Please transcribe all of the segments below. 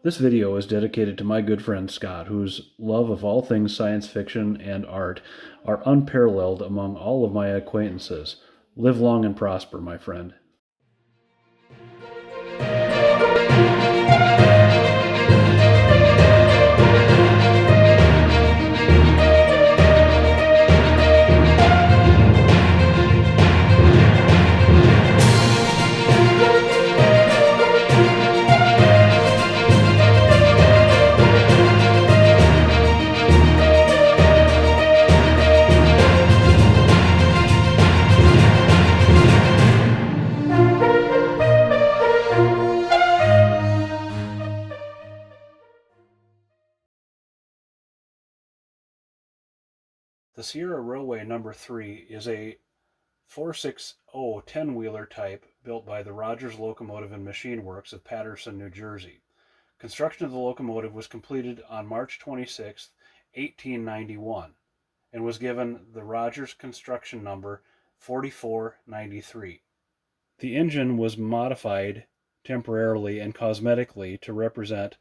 This video is dedicated to my good friend Scott, whose love of all things science fiction and art are unparalleled among all of my acquaintances. Live long and prosper, my friend. The Sierra Railway No. 3 is a 460 10-wheeler type built by the Rogers Locomotive and Machine Works of Paterson, New Jersey. Construction of the locomotive was completed on March 26, 1891, and was given the Rogers construction number 4493. The engine was modified temporarily and cosmetically to represent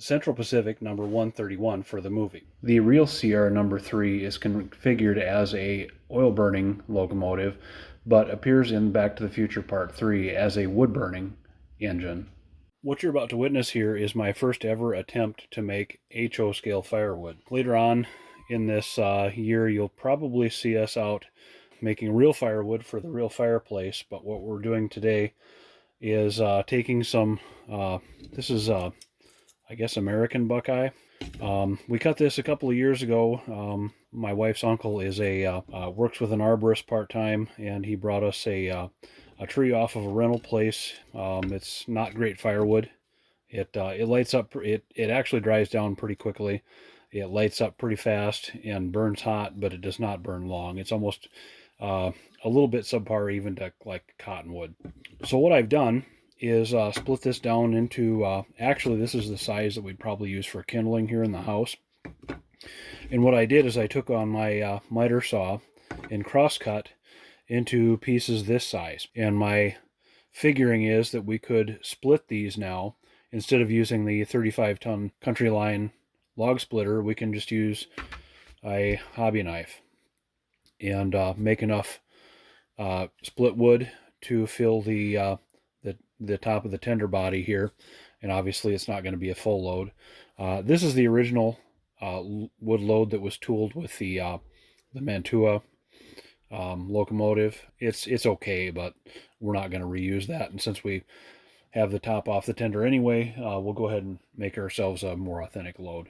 Central Paciic number 131 for the movie. The real Sierra number 3 is configured as a oil-burning locomotive, but appears in Back to the Future Part 3 as a wood-burning engine. What you're about to witness here is my first ever attempt to make HO scale firewood. Later on in this year, you'll probably see us out making real firewood for the real fireplace, but what we're doing today is taking some, this is I guess American buckeye. We cut this a couple of years ago. My wife's uncle is works with an arborist part-time, and he brought us a tree off of a rental place. It's not great firewood. It lights up. It actually dries down pretty quickly. It lights up pretty fast and burns hot, but it does not burn long. It's almost a little bit subpar even to like cottonwood. So what I've done is split this down into, actually this is the size that we'd probably use for kindling here in the house. And what I did is I took on my miter saw and cross-cut into pieces this size. And my figuring is that we could split these now. Instead of using the 35-ton Country Line log splitter, we can just use a hobby knife and make enough split wood to fill the top of the tender body here, and obviously it's not going to be a full load. This is the original wood load that was tooled with the Mantua locomotive. It's okay, but we're not going to reuse that, and since we have the top off the tender anyway, we'll go ahead and make ourselves a more authentic load.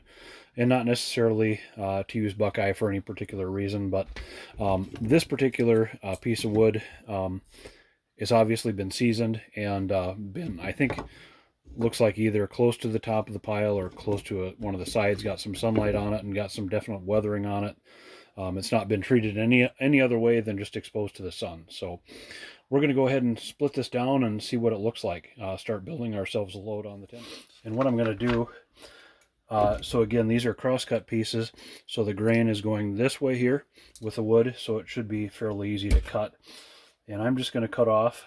And not necessarily to use buckeye for any particular reason, but this particular piece of wood it's obviously been seasoned and been, I think, looks like either close to the top of the pile or close to one of the sides, got some sunlight on it and got some definite weathering on it. It's not been treated any other way than just exposed to the sun. So we're going to go ahead and split this down and see what it looks like. Start building ourselves a load on the tender. And what I'm going to do, so again, these are cross-cut pieces, so the grain is going this way here with the wood, so it should be fairly easy to cut. And I'm just going to cut off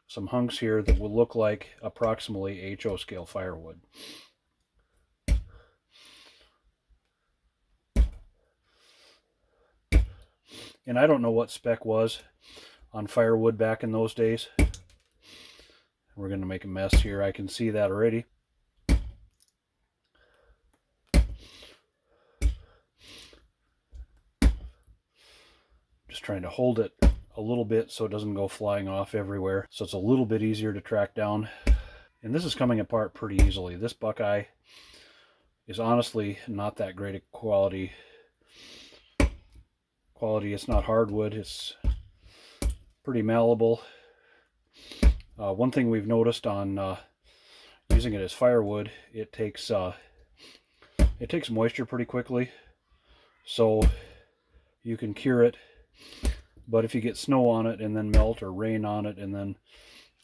some hunks here that will look like approximately HO scale firewood. And I don't know what spec was on firewood back in those days. We're going to make a mess here. I can see that already. Just trying to hold it a little bit so it doesn't go flying off everywhere, so it's a little bit easier to track down. And this is coming apart pretty easily. This buckeye is honestly not that great a quality. It's not hardwood, it's pretty malleable. One thing we've noticed on using it as firewood, it takes moisture pretty quickly, so you can cure it. But if you get snow on it and then melt, or rain on it and then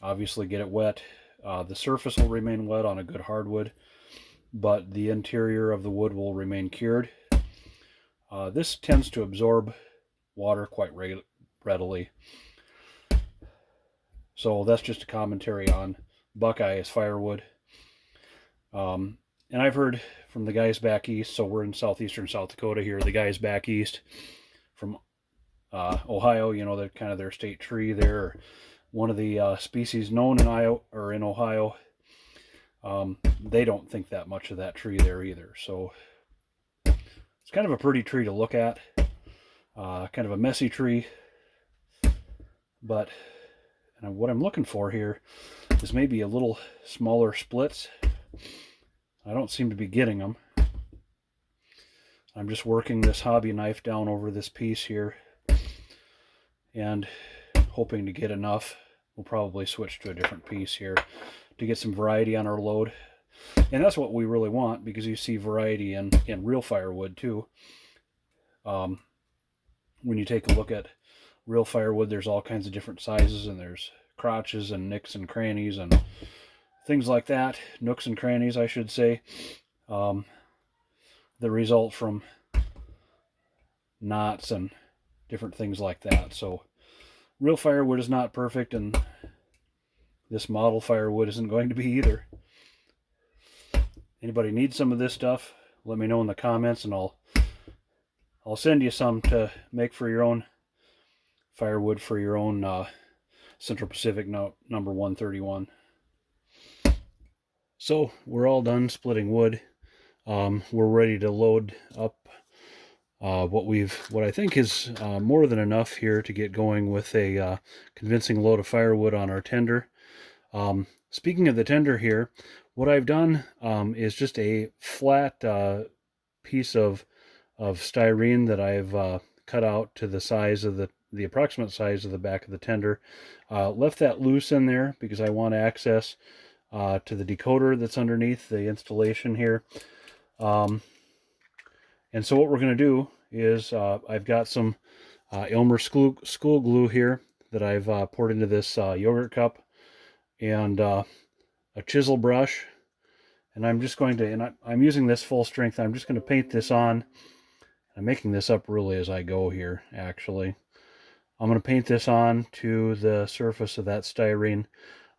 obviously get it wet, the surface will remain wet on a good hardwood, but the interior of the wood will remain cured. This tends to absorb water quite readily. So that's just a commentary on buckeye as firewood. And I've heard from the guys back east, so we're in southeastern South Dakota here, the guys back east from Ohio, you know, they're kind of their state tree there, one of the species known in Iowa or in Ohio. They don't think that much of that tree there either. So it's kind of a pretty tree to look at, kind of a messy tree, but what I'm looking for here is maybe a little smaller splits. I don't seem to be getting them. I'm just working this hobby knife down over this piece here and hoping to get enough. We'll probably switch to a different piece here to get some variety on our load. And that's what we really want, because you see variety in real firewood too. When you take a look at real firewood, there's all kinds of different sizes, and there's crotches and nicks and crannies and things like that. Nooks and crannies, I should say, that result from knots and different things like that. So real firewood is not perfect, and this model firewood isn't going to be either. Anybody needs some of this stuff, let me know in the comments, and I'll send you some to make for your own firewood for your own Central Paciic number 131. So we're all done splitting wood. We're ready to load up what I think is more than enough here to get going with a convincing load of firewood on our tender. Speaking of the tender here, what I've done is just a flat piece of styrene that I've cut out to the size of the approximate size of the back of the tender. Left that loose in there because I want access to the decoder that's underneath the installation here. And so what we're going to do is I've got some Elmer school glue here that I've poured into this yogurt cup, and a chisel brush. And I'm just going to, and I'm using this full strength, I'm just going to paint this on. I'm making this up really as I go here, actually. I'm going to paint this on to the surface of that styrene.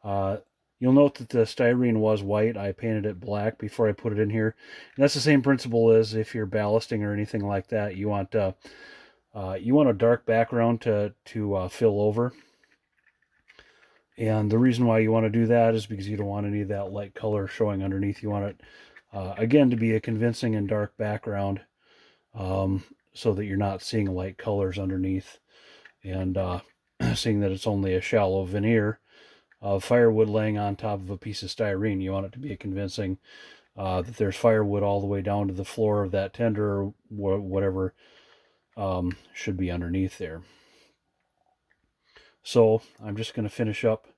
You'll note that the styrene was white. I painted it black before I put it in here. And that's the same principle as if you're ballasting or anything like that. You want a dark background to fill over. And the reason why you want to do that is because you don't want any of that light color showing underneath. You want it, again, to be a convincing and dark background, so that you're not seeing light colors underneath, and seeing that it's only a shallow veneer of firewood laying on top of a piece of styrene. You want it to be a convincing that there's firewood all the way down to the floor of that tender, or whatever should be underneath there. So I'm just going to finish up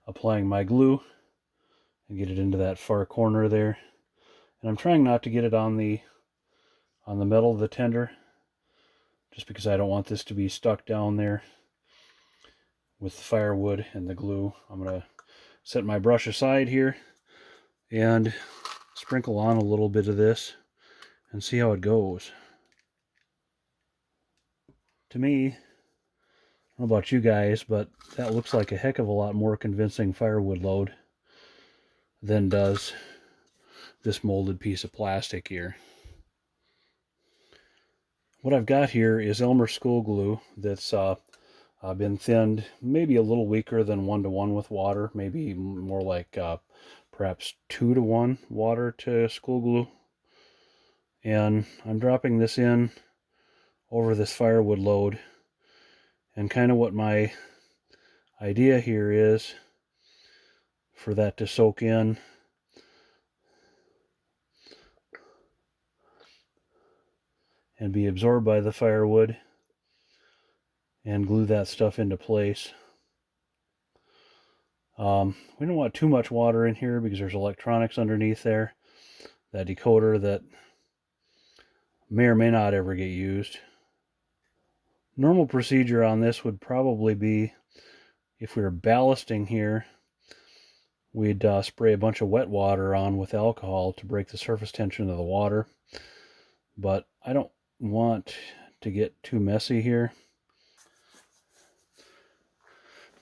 applying my glue and get it into that far corner there. And I'm trying not to get it on the metal of the tender, just because I don't want this to be stuck down there with the firewood and the glue. I'm going to set my brush aside here and sprinkle on a little bit of this and see how it goes. To me, I don't know about you guys, but that looks like a heck of a lot more convincing firewood load than does this molded piece of plastic here. What I've got here is Elmer school glue that's been thinned, maybe a little weaker than 1-to-1 with water, maybe more like perhaps 2-to-1 water to school glue. And I'm dropping this in over this firewood load, and kind of what my idea here is for that to soak in and be absorbed by the firewood and glue that stuff into place. We don't want too much water in here because there's electronics underneath there, that decoder that may or may not ever get used. Normal procedure on this would probably be, if we were ballasting here, we'd spray a bunch of wet water on with alcohol to break the surface tension of the water. But I don't want to get too messy here.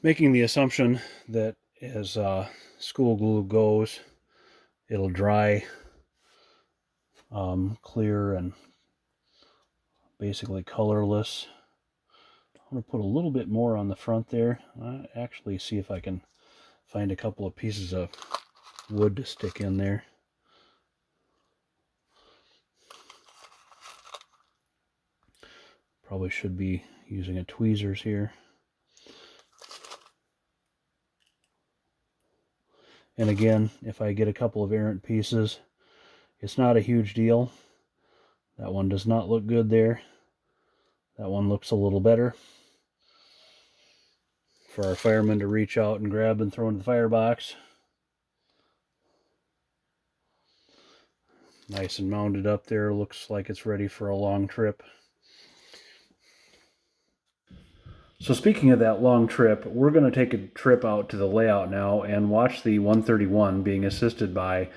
Making the assumption that as school glue goes. It'll dry clear and basically colorless. I'm going to put a little bit more on the front there. Actually see if I can find a couple of pieces of wood to stick in there. Probably should be using a tweezers here. And again, if I get a couple of errant pieces, it's not a huge deal. That one does not look good there. That one looks a little better. For our firemen to reach out and grab and throw into the firebox. Nice and mounted up there. Looks like it's ready for a long trip. So speaking of that long trip, we're going to take a trip out to the layout now and watch the 131 being assisted by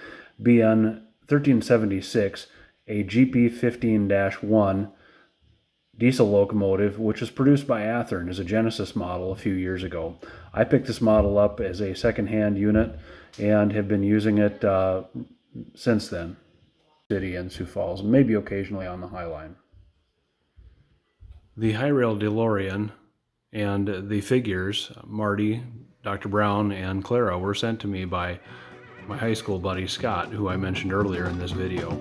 BN 1376, a GP15-1 diesel locomotive, which was produced by Athearn as a Genesis model a few years ago. I picked this model up as a second-hand unit and have been using it since then. City and Sioux Falls, and maybe occasionally on the High Line. The Hi-Rail DeLorean and the figures, Marty, Dr. Brown, and Clara, were sent to me by my high school buddy Scott, who I mentioned earlier in this video.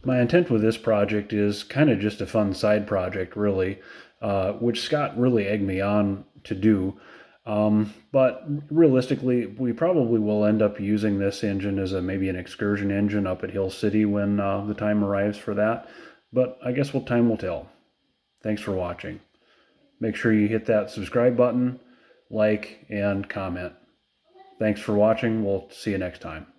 My intent with this project is kind of just a fun side project, really, which Scott really egged me on to do. But realistically, we probably will end up using this engine as maybe an excursion engine up at Hill City when the time arrives for that. But I guess time will tell. Thanks for watching. Make sure you hit that subscribe button, like, and comment. Thanks for watching. We'll see you next time.